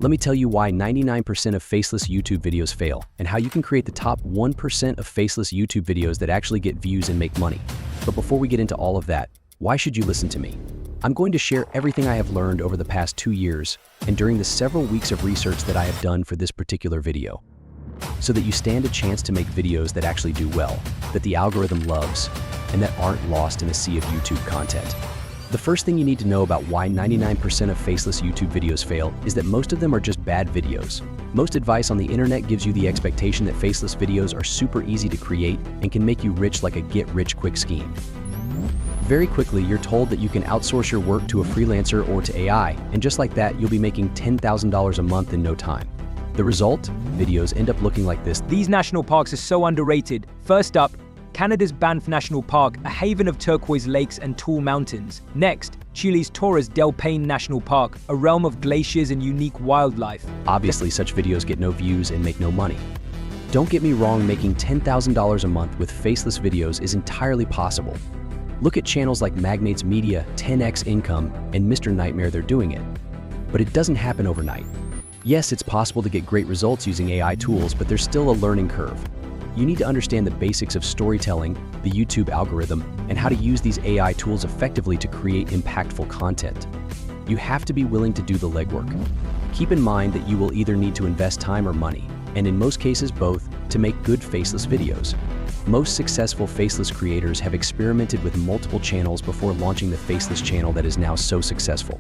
Let me tell you why 99% of faceless YouTube videos fail and how you can create the top 1% of faceless YouTube videos that actually get views and make money. But before we get into all of that, why should you listen to me? I'm going to share everything I have learned over the past 2 years and during the several weeks of research that I have done for this particular video, so that you stand a chance to make videos that actually do well, that the algorithm loves, and that aren't lost in a sea of YouTube content. The first thing you need to know about why 99% of faceless YouTube videos fail is that most of them are just bad videos. Most advice on the internet gives you the expectation that faceless videos are super easy to create and can make you rich like a get-rich-quick scheme. Very quickly, you're told that you can outsource your work to a freelancer or to AI, and just like that, you'll be making $10,000 a month in no time. The result? Videos end up looking like this. These national parks are so underrated. First up, Canada's Banff National Park, a haven of turquoise lakes and tall mountains. Next, Chile's Torres del Paine National Park, a realm of glaciers and unique wildlife. Obviously, such videos get no views and make no money. Don't get me wrong, making $10,000 a month with faceless videos is entirely possible. Look at channels like Magnates Media, 10x Income, and Mr. Nightmare, they're doing it. But it doesn't happen overnight. Yes, it's possible to get great results using AI tools, but there's still a learning curve. You need to understand the basics of storytelling, the YouTube algorithm, and how to use these AI tools effectively to create impactful content. You have to be willing to do the legwork. Keep in mind that you will either need to invest time or money, and in most cases both, to make good faceless videos. Most successful faceless creators have experimented with multiple channels before launching the faceless channel that is now so successful.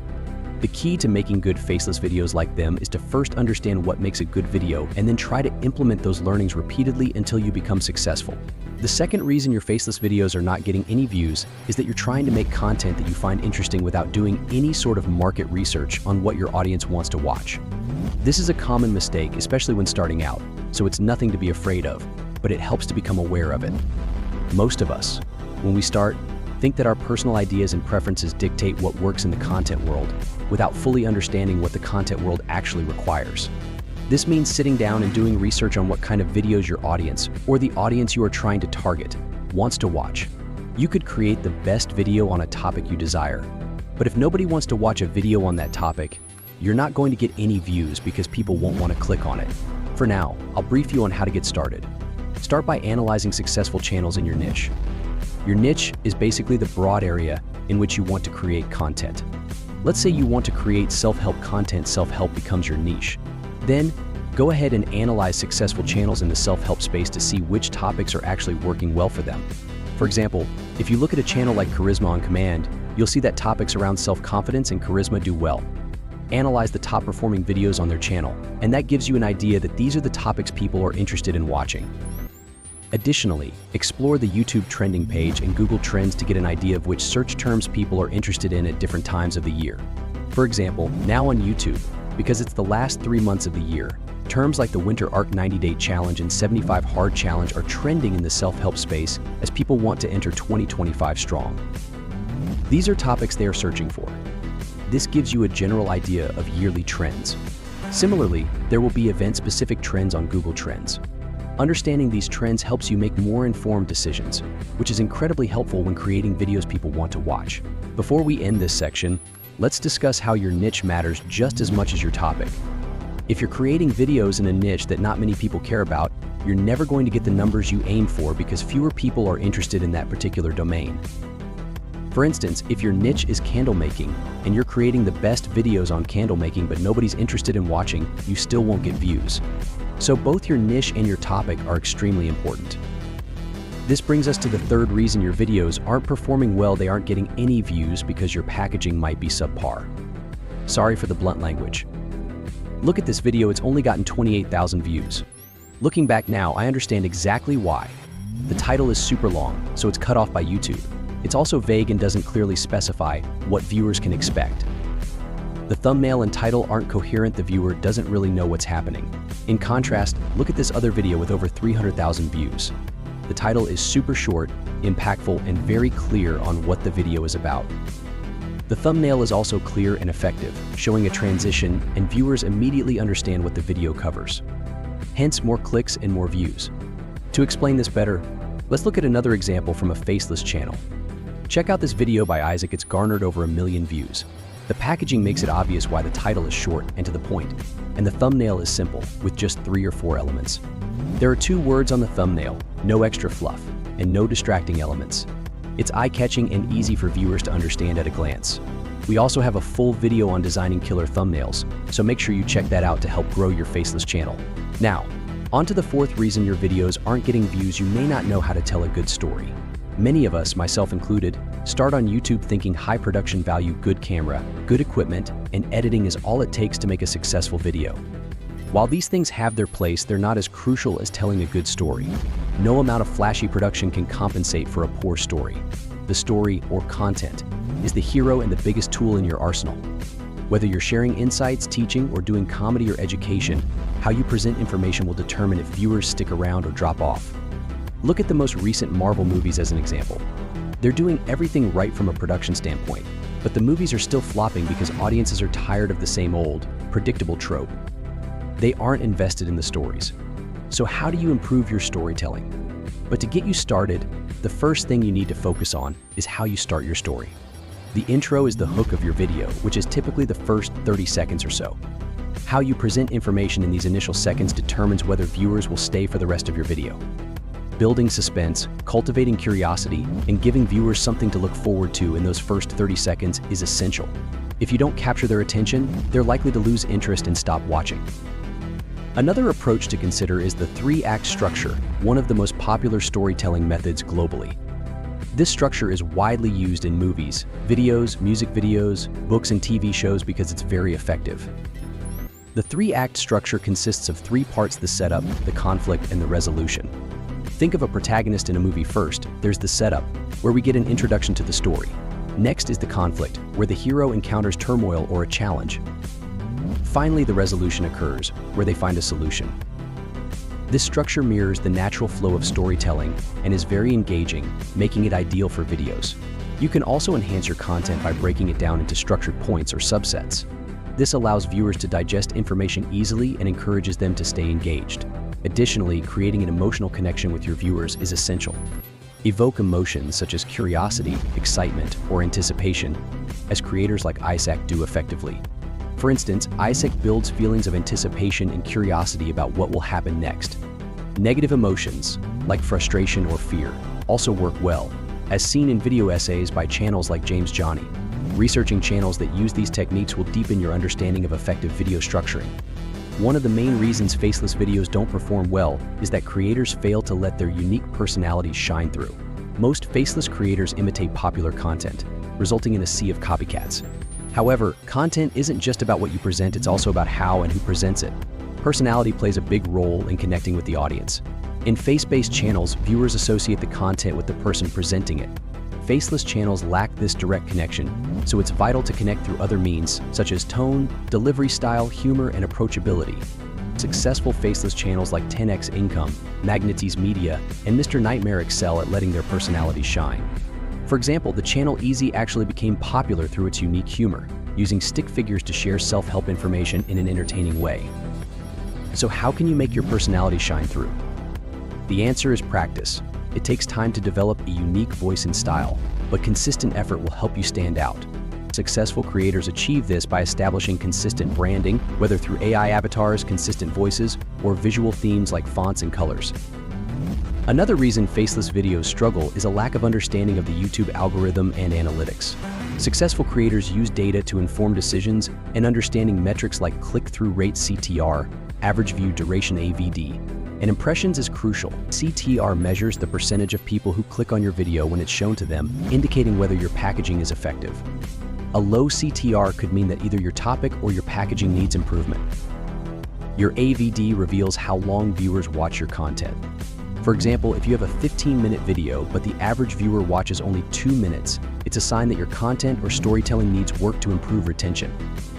The key to making good faceless videos like them is to first understand what makes a good video and then try to implement those learnings repeatedly until you become successful. The second reason your faceless videos are not getting any views is that you're trying to make content that you find interesting without doing any sort of market research on what your audience wants to watch. This is a common mistake, especially when starting out, so it's nothing to be afraid of, but it helps to become aware of it. Most of us, when we start, think that our personal ideas and preferences dictate what works in the content world without fully understanding what the content world actually requires. This means sitting down and doing research on what kind of videos your audience, or the audience you are trying to target, wants to watch. You could create the best video on a topic you desire, but if nobody wants to watch a video on that topic, you're not going to get any views because people won't want to click on it. For now, I'll brief you on how to get started. Start by analyzing successful channels in your niche. Your niche is basically the broad area in which you want to create content. Let's say you want to create self-help content, self-help becomes your niche. Then, go ahead and analyze successful channels in the self-help space to see which topics are actually working well for them. For example, if you look at a channel like Charisma on Command, you'll see that topics around self-confidence and charisma do well. Analyze the top performing videos on their channel, and that gives you an idea that these are the topics people are interested in watching. Additionally, explore the YouTube trending page and Google Trends to get an idea of which search terms people are interested in at different times of the year. For example, now on YouTube, because it's the last 3 months of the year, terms like the Winter Arc 90-Day Challenge and 75 Hard Challenge are trending in the self-help space as people want to enter 2025 strong. These are topics they are searching for. This gives you a general idea of yearly trends. Similarly, there will be event-specific trends on Google Trends. Understanding these trends helps you make more informed decisions, which is incredibly helpful when creating videos people want to watch. Before we end this section, let's discuss how your niche matters just as much as your topic. If you're creating videos in a niche that not many people care about, you're never going to get the numbers you aim for because fewer people are interested in that particular domain. For instance, if your niche is candle making and you're creating the best videos on candle making but nobody's interested in watching, you still won't get views. So both your niche and your topic are extremely important. This brings us to the third reason your videos aren't performing well. They aren't getting any views because your packaging might be subpar. Sorry for the blunt language. Look at this video, it's only gotten 28,000 views. Looking back now, I understand exactly why. The title is super long, so it's cut off by YouTube. It's also vague and doesn't clearly specify what viewers can expect. The thumbnail and title aren't coherent, the viewer doesn't really know what's happening. In contrast, look at this other video with over 300,000 views. The title is super short, impactful, and very clear on what the video is about. The thumbnail is also clear and effective, showing a transition, and viewers immediately understand what the video covers. Hence, more clicks and more views. To explain this better, let's look at another example from a faceless channel. Check out this video by Isaac, it's garnered over 1 million views. The packaging makes it obvious why the title is short and to the point, and the thumbnail is simple, with just 3 or 4 elements. There are 2 words on the thumbnail, no extra fluff, and no distracting elements. It's eye-catching and easy for viewers to understand at a glance. We also have a full video on designing killer thumbnails, so make sure you check that out to help grow your faceless channel. Now, on to the 4th reason your videos aren't getting views. You may not know how to tell a good story. Many of us, myself included, start on YouTube thinking high production value, good camera, good equipment, and editing is all it takes to make a successful video. While these things have their place, they're not as crucial as telling a good story. No amount of flashy production can compensate for a poor story. The story, or content, is the hero and the biggest tool in your arsenal. Whether you're sharing insights, teaching, or doing comedy or education, how you present information will determine if viewers stick around or drop off. Look at the most recent Marvel movies as an example. They're doing everything right from a production standpoint, but the movies are still flopping because audiences are tired of the same old, predictable trope. They aren't invested in the stories. So how do you improve your storytelling? But to get you started, the first thing you need to focus on is how you start your story. The intro is the hook of your video, which is typically the first 30 seconds or so. How you present information in these initial seconds determines whether viewers will stay for the rest of your video. Building suspense, cultivating curiosity, and giving viewers something to look forward to in those first 30 seconds is essential. If you don't capture their attention, they're likely to lose interest and stop watching. Another approach to consider is the 3-act structure, one of the most popular storytelling methods globally. This structure is widely used in movies, videos, music videos, books, and TV shows because it's very effective. The 3-act structure consists of 3 parts: the setup, the conflict, and the resolution. Think of a protagonist in a movie. First, there's the setup, where we get an introduction to the story. Next is the conflict, where the hero encounters turmoil or a challenge. Finally, the resolution occurs, where they find a solution. This structure mirrors the natural flow of storytelling and is very engaging, making it ideal for videos. You can also enhance your content by breaking it down into structured points or subsets. This allows viewers to digest information easily and encourages them to stay engaged. Additionally, creating an emotional connection with your viewers is essential. Evoke emotions such as curiosity, excitement, or anticipation, as creators like Isaac do effectively. For instance, Isaac builds feelings of anticipation and curiosity about what will happen next. Negative emotions, like frustration or fear, also work well, as seen in video essays by channels like James Johnny. Researching channels that use these techniques will deepen your understanding of effective video structuring. One of the main reasons faceless videos don't perform well is that creators fail to let their unique personalities shine through. Most faceless creators imitate popular content, resulting in a sea of copycats. However, content isn't just about what you present, it's also about how and who presents it. Personality plays a big role in connecting with the audience. In face-based channels, viewers associate the content with the person presenting it. Faceless channels lack this direct connection, so it's vital to connect through other means, such as tone, delivery style, humor, and approachability. Successful faceless channels like 10x Income, Magnetes Media, and Mr. Nightmare excel at letting their personalities shine. For example, the channel Easy actually became popular through its unique humor, using stick figures to share self-help information in an entertaining way. So how can you make your personality shine through? The answer is practice. It takes time to develop a unique voice and style, but consistent effort will help you stand out. Successful creators achieve this by establishing consistent branding, whether through AI avatars, consistent voices, or visual themes like fonts and colors. Another reason faceless videos struggle is a lack of understanding of the YouTube algorithm and analytics. Successful creators use data to inform decisions, and understanding metrics like click-through rate (CTR), average view duration (AVD), and impressions is crucial. CTR measures the percentage of people who click on your video when it's shown to them, indicating whether your packaging is effective. A low CTR could mean that either your topic or your packaging needs improvement. Your AVD reveals how long viewers watch your content. For example, if you have a 15-minute video, but the average viewer watches only 2 minutes, it's a sign that your content or storytelling needs work to improve retention.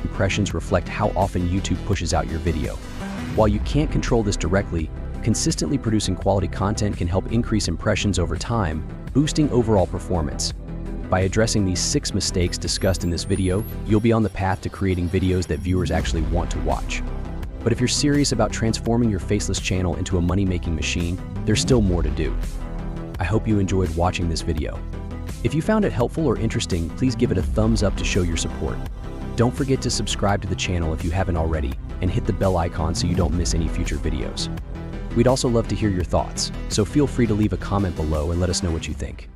Impressions reflect how often YouTube pushes out your video. While you can't control this directly, consistently producing quality content can help increase impressions over time, boosting overall performance. By addressing these 6 mistakes discussed in this video, you'll be on the path to creating videos that viewers actually want to watch. But if you're serious about transforming your faceless channel into a money-making machine, there's still more to do. I hope you enjoyed watching this video. If you found it helpful or interesting, please give it a thumbs up to show your support. Don't forget to subscribe to the channel if you haven't already, and hit the bell icon so you don't miss any future videos. We'd also love to hear your thoughts, so feel free to leave a comment below and let us know what you think.